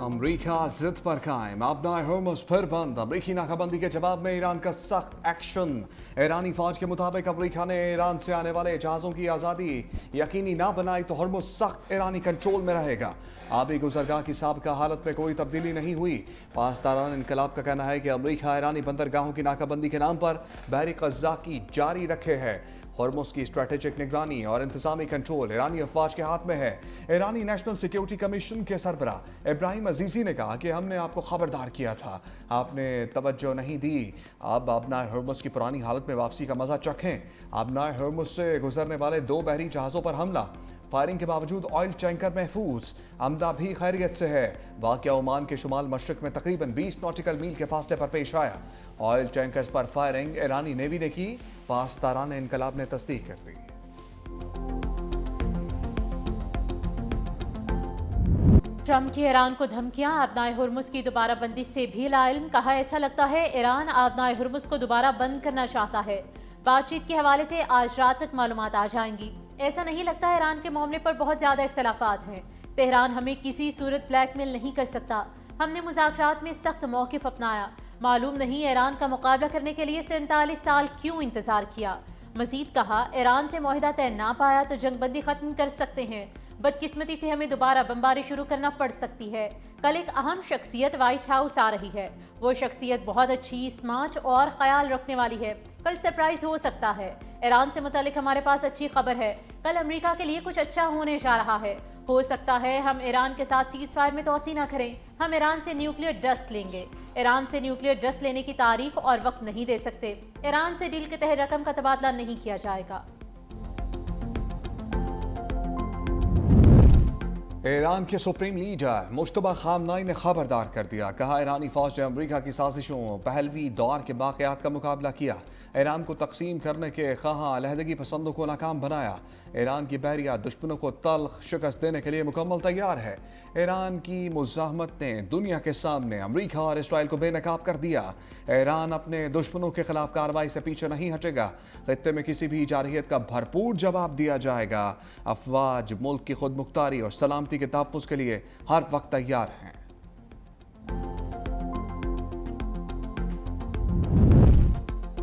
अमरीका जिद पर कायम, अपना हॉर्मुज़ फिर बंद। अमरीकी नाकाबंदी के जवाब में ईरान का सख्त एक्शन। ईरानी फौज के मुताबिक अमरीका ने ईरान से आने वाले जहाज़ों की आज़ादी यकीनी ना बनाई तो हॉर्मुज़ सख्त ईरानी कंट्रोल में रहेगा। आबी गुजरगाह की साबिका हालत में कोई तब्दीली नहीं हुई। पासदारान इनकलाब का कहना है कि अमरीका ईरानी बंदरगाहों की नाकाबंदी के नाम पर बहरी क़ज़्ज़ाकी जारी रखे है। हॉर्मुज़ की स्ट्रेटेजिक निगरानी और इंतजामी कंट्रोल ईरानी अफवाज के हाथ में है। ईरानी नेशनल सिक्योरिटी कमीशन के सरबराह इब्राहिम अजीजी ने कहा कि हमने आपको खबरदार किया था, आपने तवज्जो नहीं दी। अब अपना हॉर्मुज़ की पुरानी हालत में वापसी का मजा चखें। अपना हॉर्मुज़ से गुजरने वाले 2 बहरी जहाज़ों पर हमला, फायरिंग के बावजूद ऑयल टैंकर महफूज। अमदा भी खैरियत से है। वाक़या ओमान के शुमाल मशरक में तकरीबन 20 नॉटिकल मील के फासले पर पेश आया। ऑयल टैंकर्स पर फायरिंग ईरानी नेवी ने की, पासदारान इनकलाब ने तस्दीक कर दी। ट्रंप की ईरान को धमकियां, आबनाए हुर्मुज़ की दोबारा बंदी से भी लाइल्म। कहा ऐसा लगता है ईरान आबनाए हुर्मुज़ को दोबारा बंद करना चाहता है। बातचीत के हवाले से आज रात तक मालूमात आ जाएंगी। ऐसा नहीं लगता ईरान के मामले पर बहुत ज्यादा इख्तलाफात हैं। तेहरान हमें किसी सूरत ब्लैकमेल नहीं कर सकता। हमने मुज़ाकरात में सख्त मौक़िफ़ अपनाया। मालूम नहीं ईरान का मुकाबला करने के लिए 47 साल क्यों इंतजार किया। मजीद कहा ईरान से मुआहिदा तय ना पाया तो जंगबंदी खत्म कर सकते हैं। बदकिस्मती से हमें दोबारा बमबारी शुरू करना पड़ सकती है। कल एक अहम शख्सियत व्हाइट हाउस आ रही है। वो शख्सियत बहुत अच्छी, स्मार्ट और ख्याल रखने वाली है। कल सरप्राइज हो सकता है। ईरान से मुतालिक हमारे पास अच्छी खबर है। कल अमेरिका के लिए कुछ अच्छा होने जा रहा है। हो सकता है हम ईरान के साथ सीज फायर में तोसी ना करें। हम ईरान से न्यूक्लियर डस्ट लेंगे। ईरान से न्यूक्लियर डस्ट लेने की तारीख और वक्त नहीं दे सकते। ईरान से डील के तहत रकम का तबादला नहीं किया जाएगा। ईरान के सुप्रीम लीडर मुश्तबा खामनाई ने खबरदार कर दिया। कहा ईरानी फौज ने अमरीका की साजिशों, पहलवी दौर के वाक़यात का मुकाबला किया। ईरान को तकसीम करने के ख़्वाहां अलहदगी पसंदों को नाकाम बनाया। ईरान की बहरिया दुश्मनों को तल्ख शिकस्त देने के लिए मुकम्मल तैयार है। ईरान की मुज़ाहमत ने दुनिया के सामने अमरीका और इसराइल को बेनकाब कर दिया। ईरान अपने दुश्मनों के खिलाफ कार्रवाई से पीछे नहीं हटेगा। खित्ते में किसी भी जारहियत का भरपूर जवाब दिया जाएगा। अफवाज मुल्क की खुद मुख्तारी और सलामती के तहफ़्फ़ुज़ के लिए हर वक्त तैयार हैं।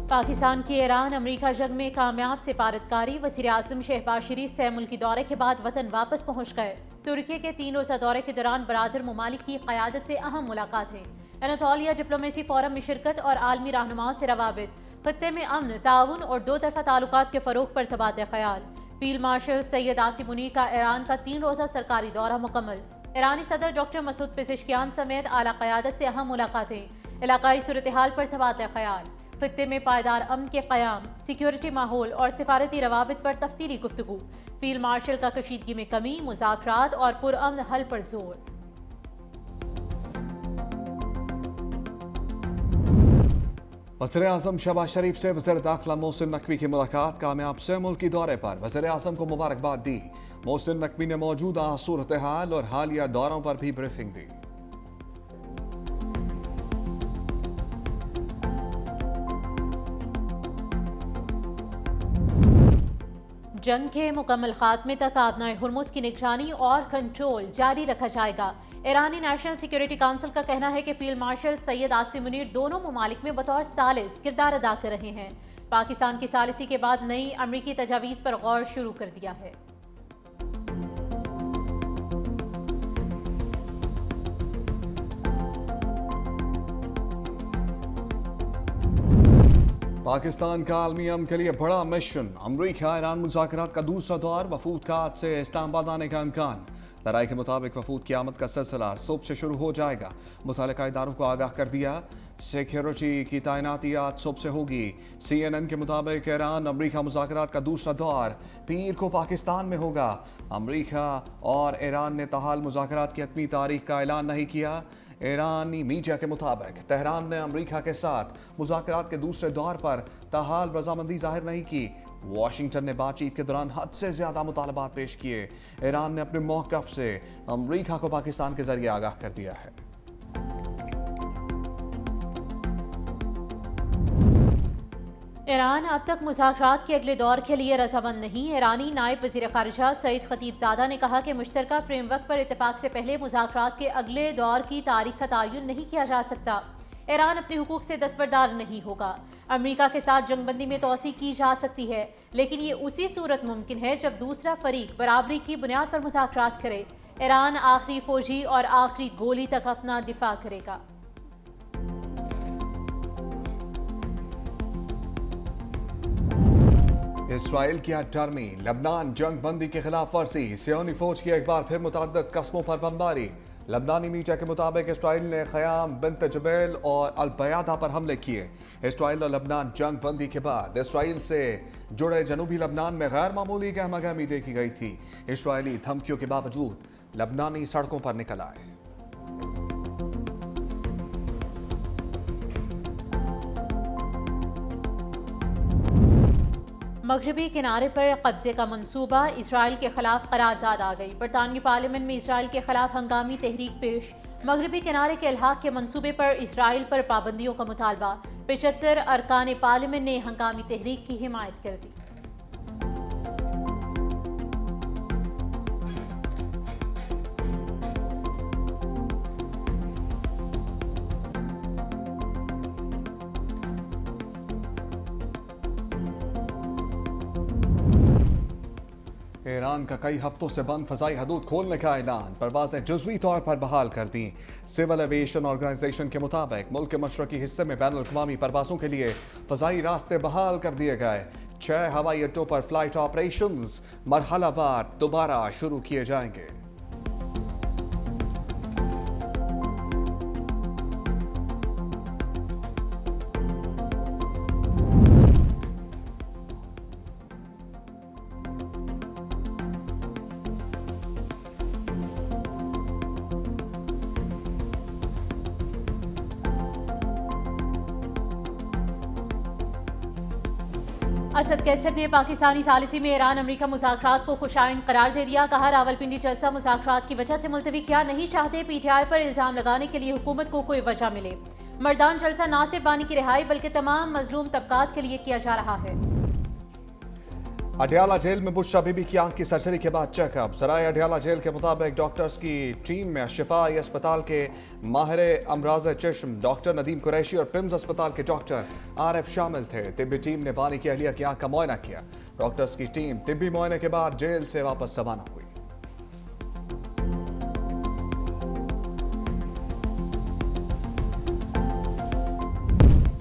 पाकिस्तान की ईरान अमेरिका जंग में कामयाब सिफारतकारी। वज़ीर आज़म शहबाज शरीफ से मुल्की दौरे के बाद वतन वापस पहुँच गए। तुर्की के 3 रोज़ा दौरे के दौरान बरादर ममालिक की क़यादत से अहम मुलाकातें। एनातोलिया डिप्लोमेसी फोरम में शिरकत और आलमी रहनुमाओं से रवाबित। खत्ते में अमन, ताउन और 2 तरफ़ा ताल्लुकात के फ़रोग़ पर तबादला ख़याल। फील्ड मार्शल सैयद आसिम मुनीर का ईरान का 3 रोज़ा सरकारी दौरा मुकम्मल। ईरानी सदर डॉक्टर मसूद पेज़ेश्कियान समेत आला क़यादत से अहम मुलाकातें। इलाकाई सूरत हाल पर तबादला ख़याल। खित्ते में पायदार अमन के क़याम, सिक्योरिटी माहौल और सिफारती रवाबित पर तफसीली गुफ्तगू। फील्ड मार्शल का कशीदगी में कमी, मुज़ाकरात और पुरअमन हल पर जोर। वज़ीर आज़म शहबाज शरीफ से वज़ीर दाखिला मोहसिन नकवी की मुलाकात। कामयाब से मुल्की दौरे पर वज़ीर आज़म को मुबारकबाद दी। मोहसिन नकवी ने मौजूदा सूरत हाल और हालिया दौरों पर भी ब्रीफिंग दी। जंग के मुकम्मल खात्मे तक आबनाए हुर्मुज़ की निगरानी और कंट्रोल जारी रखा जाएगा। ईरानी नेशनल सिक्योरिटी काउंसिल का कहना है कि फील्ड मार्शल सैयद आसिम मुनीर दोनों ममालिक में बतौर सालिस किरदार अदा कर रहे हैं। पाकिस्तान की सालिसी के बाद नई अमरीकी तजावीज़ पर गौर शुरू कर दिया है। पाकिस्तान का आलमी अमन के लिए बड़ा मिशन। अमरीका ईरान मुज़ाकरात का दूसरा दौर। वफूद का आज से इस्लामाबाद आने का इम्कान। ज़राए के मुताबिक वफूद की आमद का सिलसिला सुबह से शुरू हो जाएगा। मुतल्लिका इदारों को आगाह कर दिया। सिक्योरिटी की तैनाती आज सुबह से होगी। CNN के मुताबिक ईरान अमरीका मुज़ाकरात का दूसरा दौर पीर को पाकिस्तान में होगा। अमरीका और ईरान ने ताहाल मुज़ाकरात की हतमी तारीख का ऐलान नहीं किया। ईरानी मीडिया के मुताबिक तेहरान ने अमरीका के साथ मुज़ाकरात के दूसरे दौर पर ताहाल रजामंदी जाहिर नहीं की। वाशिंगटन ने बातचीत के दौरान हद से ज़्यादा मुतालबात पेश किए। ईरान ने अपने मौक़िफ़ से अमरीका को पाकिस्तान के ज़रिए आगाह कर दिया है। ईरान अब तक मुज़ाकरात के अगले दौर के लिए रजामंद नहीं। ईरानी नायब वज़ीर ख़ारिजा सईद खतीबज़ादा ने कहा कि मुश्तरका फ्रेमवर्क पर इत्तेफाक से पहले मुज़ाकरात के अगले दौर की तारीख का तयन नहीं किया जा सकता। ईरान अपने हुकूक से दस्तबरदार नहीं होगा। अमेरिका के साथ जंगबंदी में तोसी की जा सकती है, लेकिन ये उसी सूरत मुमकिन है जब दूसरा फरीक बराबरी की बुनियाद पर मुज़ाकरात करे। ईरान आखिरी फौजी और आखिरी गोली तक अपना दिफा करेगा। इसराइल की हटर्मी, लबनान जंग बंदी के खिलाफ वर्जी, सियोनी फौज की एक बार फिर मुतअद्दिद कस्मों पर बमबारी। लबनानी मीडिया के मुताबिक इसराइल ने ख़याम बिन्त जबेल और अल-बयादा पर हमले किए। इसराइल और लबनान जंग बंदी के बाद इसराइल से जुड़े जनूबी लबनान में गैर मामूली गहमागहमी देखी गई थी। इसराइली धमकियों के बावजूद लबनानी सड़कों पर निकल आए। मगरबी किनारे पर कब्जे का मंसूबा, इसराइल के खिलाफ करारदाद आ गई। बरतानवी पार्लियामेंट में इसराइल के खिलाफ हंगामी तहरीक पेश। मगरबी किनारे के इल्हाक के मंसूबे पर इसराइल पर पाबंदियों का मुतालबा। 75 अरकान पार्लियामेंट ने हंगामी तहरीक की हिमायत कर दी। ईरान का कई हफ्तों से बंद फजाई हदूद खोलने का ऐलान, परवाजें जुज़वी तौर पर बहाल कर दी। सिविल एविएशन ऑर्गेनाइजेशन के मुताबिक मुल्क के मशरकी हिस्से में बैनुल अक़वामी परवाज़ों के लिए फजाई रास्ते बहाल कर दिए गए। 6 हवाई अड्डों पर फ्लाइट ऑपरेशंस मरहलावार दोबारा शुरू किए जाएंगे। असद कैसर ने पाकिस्तानी सालिसी में ईरान अमेरिका मुज़ाकरात को खुशाइन करार दे दिया। कहा, रावलपिंडी जलसा मुज़ाकरात की वजह से मुलतवी किया नहीं चाहते। PTI पर इल्जाम लगाने के लिए हुकूमत को कोई वजह मिले। मर्दान जलसा ना सिर्फ बानी की रिहाई बल्कि तमाम मजलूम तबकात के लिए किया जा रहा है। अडयाला जेल में बुशरा बीबी की आंख की सर्जरी के बाद चेकअप। सराय अडयाला जेल के मुताबिक डॉक्टर्स की टीम में शिफाई अस्पताल के माहिर अमराज चश्म डॉक्टर नदीम कुरैशी और पिम्स अस्पताल के डॉक्टर RF शामिल थे। तिब्बी टीम ने बानी की अहलिया की आंख का मुआयना किया। डॉक्टर्स की टीम तिब्बी मुआयने के बाद जेल से वापस रवाना हुई।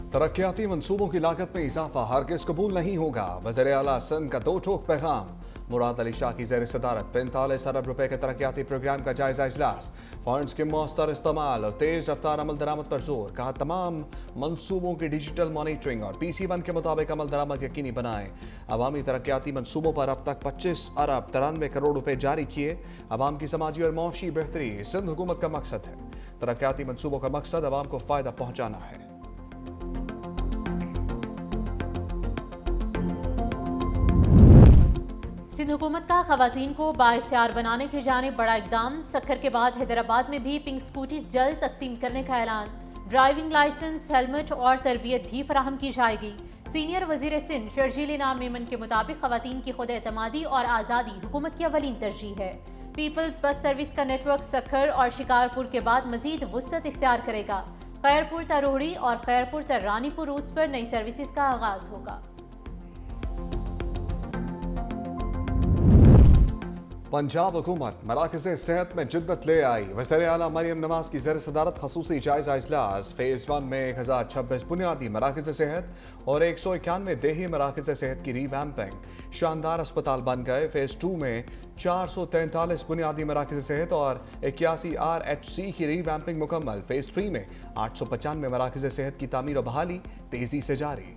तरक्याती मंसूबों की लागत में इजाफा हरगिज कबूल नहीं होगा। वज़ीर आला सिंध का 2 टोक पैगाम। मुराद अली शाह की ज़ेर सदारत 45 अरब रुपए के तरक्याती प्रोग्राम का जायजा इजलास। फंड्स के मौसर इस्तेमाल और तेज रफ्तार अमल दरामद पर जोर। कहा, तमाम मंसूबों की डिजिटल मॉनिटरिंग और PC1 के मुताबिक अमल दरामद यकीनी बनाएं। अवामी तरक्याती मंसूबों पर अब तक 25 अरब 93 करोड़ रुपए जारी किए। अवाम की समाजी और मौशी बेहतरी सिंध हुकूमत का मकसद है। तरक्याती मंसूबों का मकसद अवाम को फ़ायदा पहुँचाना है। सिंध हुकूमत का खवातीन को बाइख्तियार बनाने की जानिब बड़ा इकदाम। सक्खर के बाद हैदराबाद में भी पिंक स्कूटीज जल्द तकसीम करने का ऐलान। ड्राइविंग लाइसेंस, हेलमेट और तरबियत भी फराहम की जाएगी। सीनियर वजीर सिंध शर्जील इनाम मेमन के मुताबिक खवातीन की खुद एतमादी और आज़ादी हुकूमत की अवलीन तरजीह है। पीपल्स बस सर्विस का नेटवर्क सक्खर और शिकारपुर के बाद मजीद वुसअत इख्तियार करेगा। खैरपुर तरोहड़ी और खैरपुर रानीपुर रूट्स पर नई सर्विसेज का आगाज होगा। पंजाब हुकूमत मराकज़ सेहत में जिद्दत ले आई। वज़ीर आला मरियम नवाज की ज़ेर सदारत खसूसी जायजा इजलास। फेज़ 1 में 1026 बुनियादी मराकज़ सेहत और 191 देही मराकज़ सेहत की रीवैम्पिंग। शानदार अस्पताल बन गए। फेज़ 2 में 443 बुनियादी मराकज़ सेहत और 81 RHC की रीवैम्पिंग मुकम्मल। फेज़ 3 में 895 मराकज़ सेहत की तामीर और बहाली तेज़ी से जारी।